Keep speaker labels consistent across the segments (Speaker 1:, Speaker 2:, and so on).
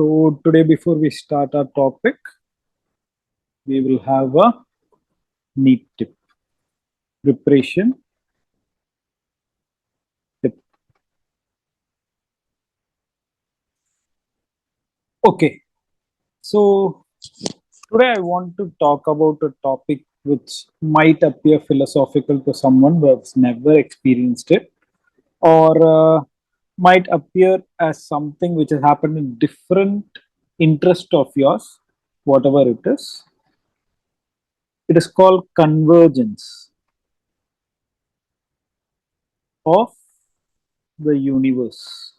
Speaker 1: So today, before we start our topic, we will have a neat tip preparation tip. Okay, so today I want to talk about a topic which might appear philosophical to someone who has never experienced it, or might appear as something which has happened in different interest of yours, whatever it is. It is called convergence of the universe.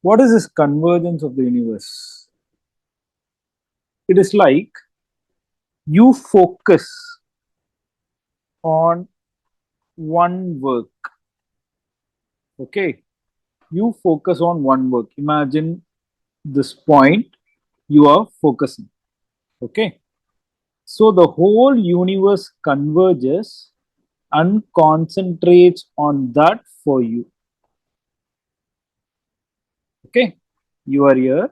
Speaker 1: What is this convergence of the universe? It is like you focus on one work. Okay. You focus on one work. Imagine this point you are focusing. Okay. So the whole universe converges and concentrates on that for you. Okay. You are here.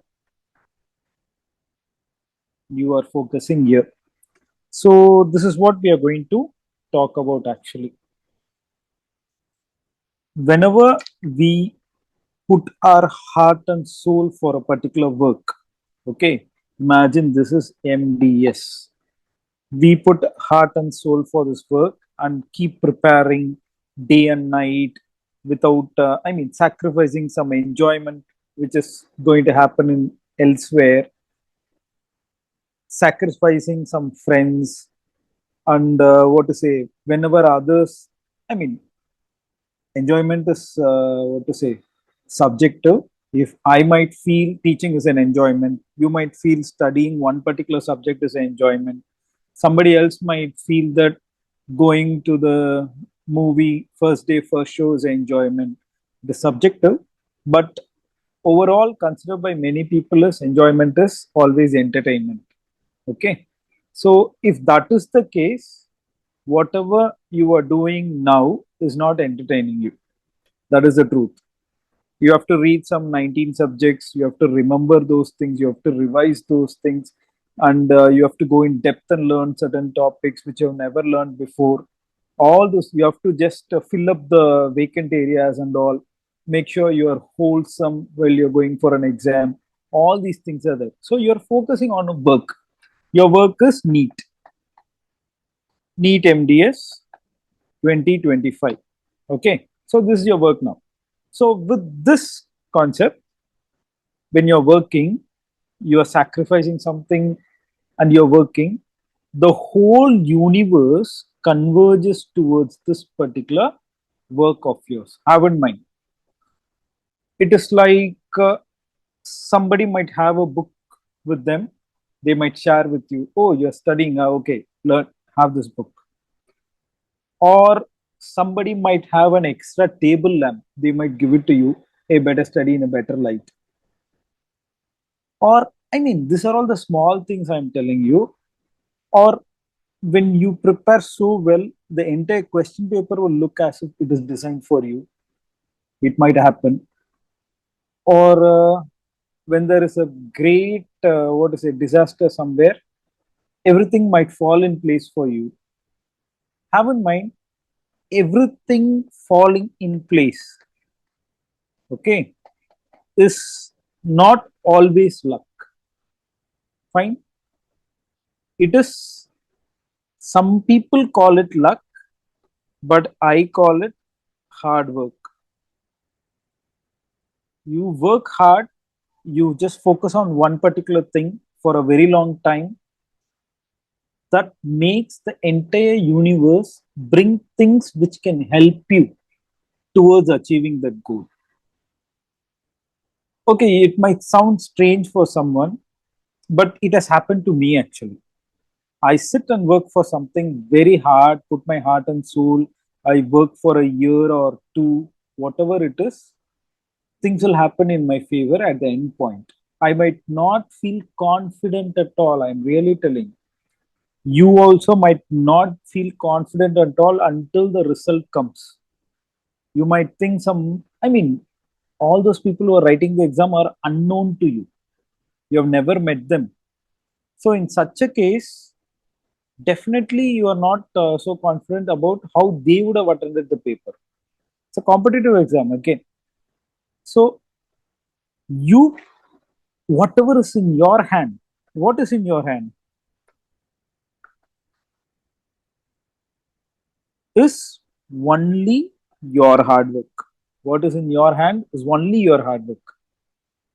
Speaker 1: You are focusing here. So this is what we are going to talk about actually. Whenever we put our heart and soul for a particular work, okay, imagine this is MDS. We put heart and soul for this work and keep preparing day and night without, sacrificing some enjoyment which is going to happen in elsewhere, sacrificing some friends, and what to say, whenever others, I mean, enjoyment is what to say, subjective. If I might feel teaching is an enjoyment, you might feel studying one particular subject is an enjoyment, somebody else might feel that going to the movie first day first show is an enjoyment. The subjective, but overall considered by many people as enjoyment is always entertainment. Okay, so if that is the case, whatever you are doing now is not entertaining you. That is the truth. You have to read some 19 subjects, you have to remember those things, you have to revise those things, and you have to go in depth and learn certain topics which you have never learned before. All those you have to just fill up the vacant areas and all. Make sure you are wholesome while you're going for an exam. All these things are there. So you're focusing on a work. Your work is neat MDS 2025. Okay, so this is your work now. So with this concept, when you're working, you are sacrificing something and you're working, the whole universe converges towards this particular work of yours. Have in mind, it is like somebody might have a book with them. They might share with you, oh, you're studying, okay, learn, have this book. Or somebody might have an extra table lamp. They might give it to you, hey, better study in a better light. Or these are all the small things I'm telling you. Or when you prepare so well, the entire question paper will look as if it is designed for you. It might happen. Or when there is a great what to say, disaster somewhere, everything might fall in place for you. Have in mind, everything falling in place, okay, is not always luck. Fine, it is, some people call it luck, but I call it hard work. You work hard, you just focus on one particular thing for a very long time, that makes the entire universe bring things which can help you towards achieving that goal. Okay, it might sound strange for someone, but it has happened to me actually. I sit and work for something very hard, put my heart and soul. I work for a year or two, whatever it is, things will happen in my favor at the end point. I might not feel confident at all. I'm really telling. You also might not feel confident at all until the result comes. You might think some, All those people who are writing the exam are unknown to you. You have never met them. So in such a case, definitely you are not so confident about how they would have attended the paper. It's a competitive exam again. So you, whatever is in your hand, what is in your hand is only your hard work. What is in your hand is only your hard work.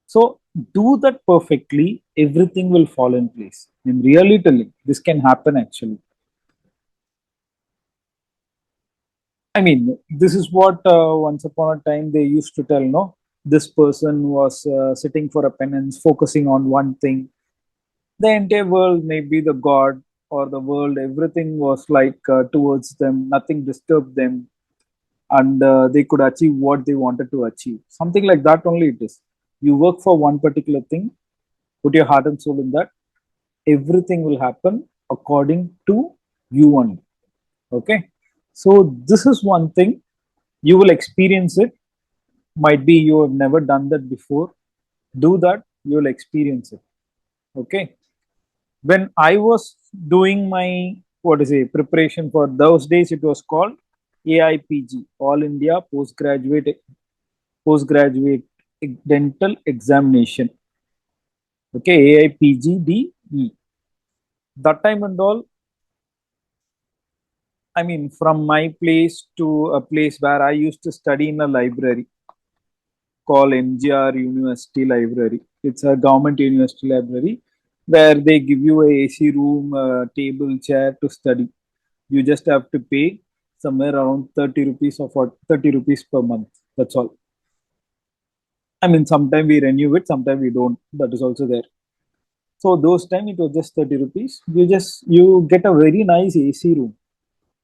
Speaker 1: So do that perfectly, everything will fall in place. I'm really telling this can happen actually. I mean, this is what once upon a time they used to tell, no? This person was sitting for a penance, focusing on one thing. The entire world, maybe the God or the world, everything was like towards them, nothing disturbed them, and they could achieve what they wanted to achieve. Something like that only it is. You work for one particular thing, put your heart and soul in that, everything will happen according to you only. Okay. So, this is one thing you will experience it. Might be you have never done that before. Do that, you will experience it. Okay. When I was doing my what is it preparation for those days, it was called AIPG, All India Postgraduate Dental Examination. Okay, AIPGDE. That time and all, I mean, from my place to a place where I used to study in a library called MGR University Library. It's a government university library where they give you a AC room, a table, chair to study. You just have to pay somewhere around 30 rupees or 40, 30 rupees per month. That's all. I mean, sometimes we renew it, sometimes we don't. That is also there. So those time it was just 30 rupees. You get a very nice AC room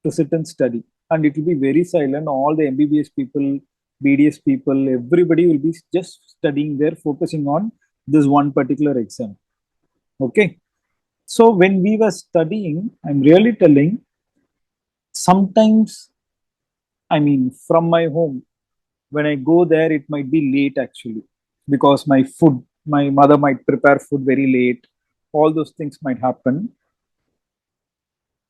Speaker 1: to sit and study. And it will be very silent. All the MBBS people, BDS people, everybody will be just studying there, focusing on this one particular exam. Okay. So when we were studying, I'm really telling, sometimes, I mean, from my home, when I go there, it might be late actually, because my mother might prepare food very late. All those things might happen.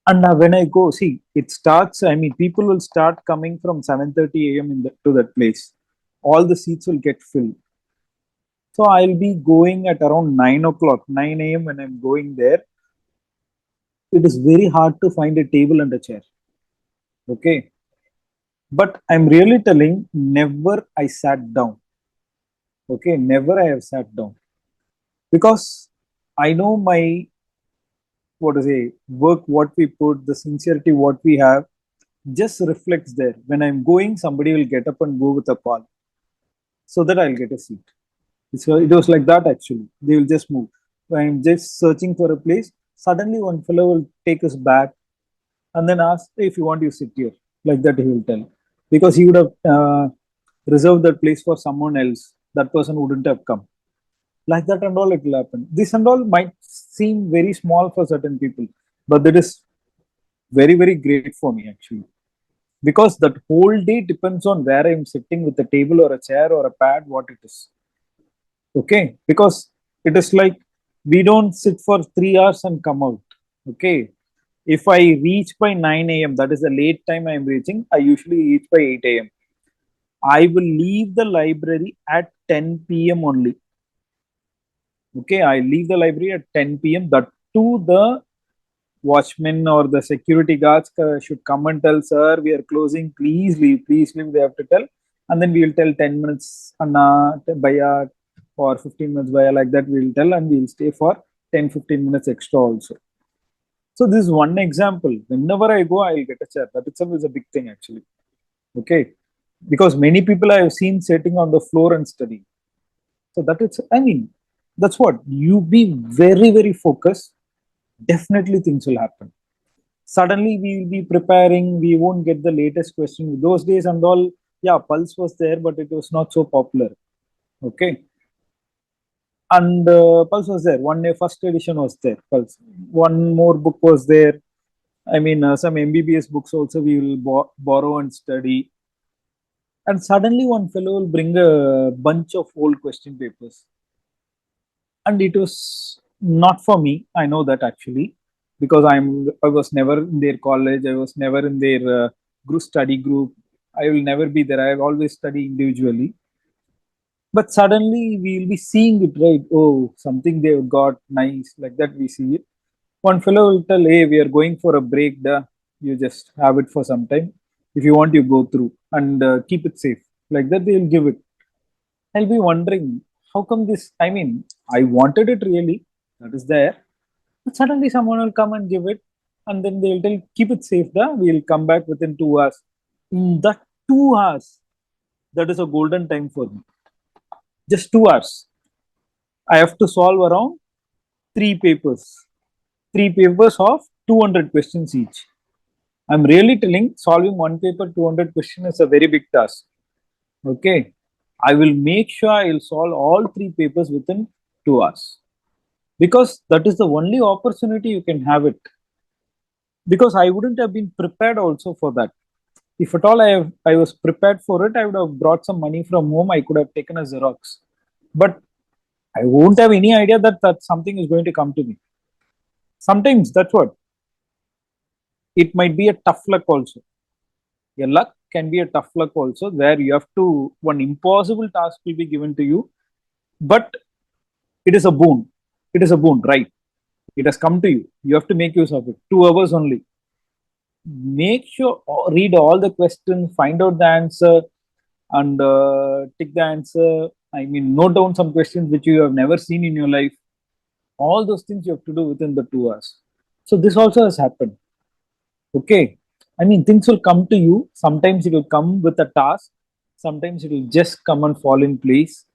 Speaker 1: And when I go, see, it starts. I mean, people will start coming from 7:30 a.m. To that place. All the seats will get filled. So I'll be going at around 9 o'clock, 9 a.m. When I'm going there, it is very hard to find a table and a chair. Okay, but I'm really telling, never I sat down. Okay, never I have sat down because I know my what to say work, what we put, the sincerity, what we have just reflects there. When I'm going, somebody will get up and go with a call so that I'll get a seat. So it was like that actually. They will just move. When I'm just searching for a place, suddenly one fellow will take us back and then ask, "Hey, if you want, you sit here." Like that, he will tell. Because he would have reserved that place for someone else. That person wouldn't have come. Like that and all, it will happen. This and all might seem very small for certain people, but that is very, very great for me actually. Because that whole day depends on where I'm sitting with a table or a chair or a pad, what it is. Okay, because it is like we don't sit for 3 hours and come out. Okay, if I reach by 9 a.m., that is the late time I'm reaching, I usually reach by 8 a.m. I will leave the library at 10 p.m. only. Okay, I leave the library at 10 p.m. That to the watchmen or the security guards should come and tell, sir, we are closing, please leave, they have to tell. And then we will tell 10 minutes, Anna, Baya, or 15 minutes, Baya, like that we will tell, and we will stay for 10-15 minutes extra also. So this is one example. Whenever I go, I will get a chair. That itself is a big thing actually. Okay. Because many people I have seen sitting on the floor and studying. So that is, I mean, that's what you be very, very focused. Definitely things will happen. Suddenly we will be preparing, we won't get the latest question. Those days and all, yeah, Pulse was there, but it was not so popular. Okay. And Pulse was there. One day, first edition was there. Pulse. One more book was there. I mean, some MBBS books also we will borrow and study. And suddenly one fellow will bring a bunch of old question papers. And it was not for me. I know that actually, because I was never in their college. I was never in their group study group. I will never be there. I always study individually. But suddenly we will be seeing it, right? Oh, something they've got nice, like that we see it. One fellow will tell, hey, we are going for a break. You just have it for some time. If you want, you go through and keep it safe. Like that, they'll give it. I'll be wondering, how come this? I mean, I wanted it really, that is there. But suddenly someone will come and give it, and then they'll tell, keep it safe, we'll come back within 2 hours. In that 2 hours, that is a golden time for me. Just 2 hours. I have to solve around three papers. Three papers of 200 questions each. I'm really telling solving one paper 200 questions is a very big task. Okay. I will make sure I will solve all three papers within 2 hours, because that is the only opportunity you can have it. Because I wouldn't have been prepared also for that. If at all I was prepared for it, I would have brought some money from home. I could have taken a Xerox, but I won't have any idea that something is going to come to me. Sometimes that's what it might be, a tough luck also. Your luck can be a tough luck also, where you have to, one impossible task will be given to you, but it is a boon. It is a boon, right? It has come to you. You have to make use of it. 2 hours only. Make sure, read all the questions, find out the answer, and tick the answer. I mean, note down some questions which you have never seen in your life. All those things you have to do within the 2 hours. So this also has happened. Okay. I mean, things will come to you. Sometimes it will come with a task. Sometimes it will just come and fall in place.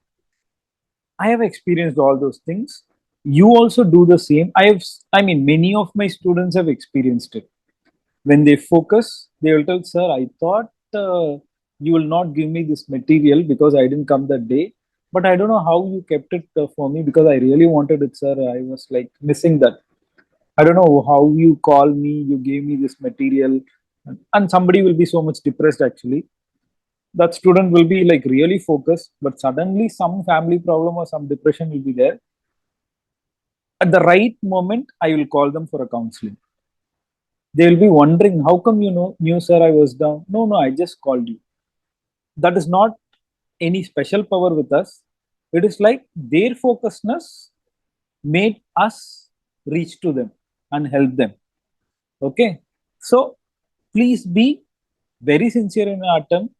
Speaker 1: I have experienced all those things. You also do the same. I mean, many of my students have experienced it. When they focus, they will tell, sir, I thought you will not give me this material because I didn't come that day. But I don't know how you kept it for me, because I really wanted it, sir. I was like missing that. I don't know how you call me, you gave me this material. And somebody will be so much depressed actually. That student will be like really focused, but suddenly some family problem or some depression will be there. At the right moment, I will call them for a counseling. They will be wondering, how come you knew, sir, I was down? No, no, I just called you. That is not any special power with us. It is like their focusedness made us reach to them and help them. Okay. So please be very sincere in our attempt.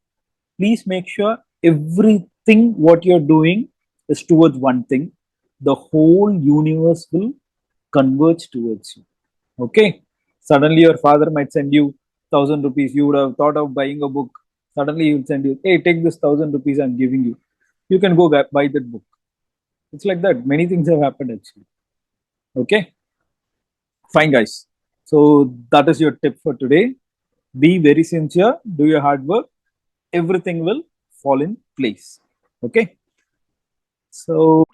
Speaker 1: Please make sure everything what you're doing is towards one thing. The whole universe will converge towards you. Okay. Suddenly your father might send you 1,000 rupees. You would have thought of buying a book. Suddenly he will send you, hey, take this 1,000 rupees I'm giving you. You can go buy that book. It's like that. Many things have happened actually. Okay. Fine, guys. So that is your tip for today. Be very sincere, do your hard work, everything will fall in place. Okay. So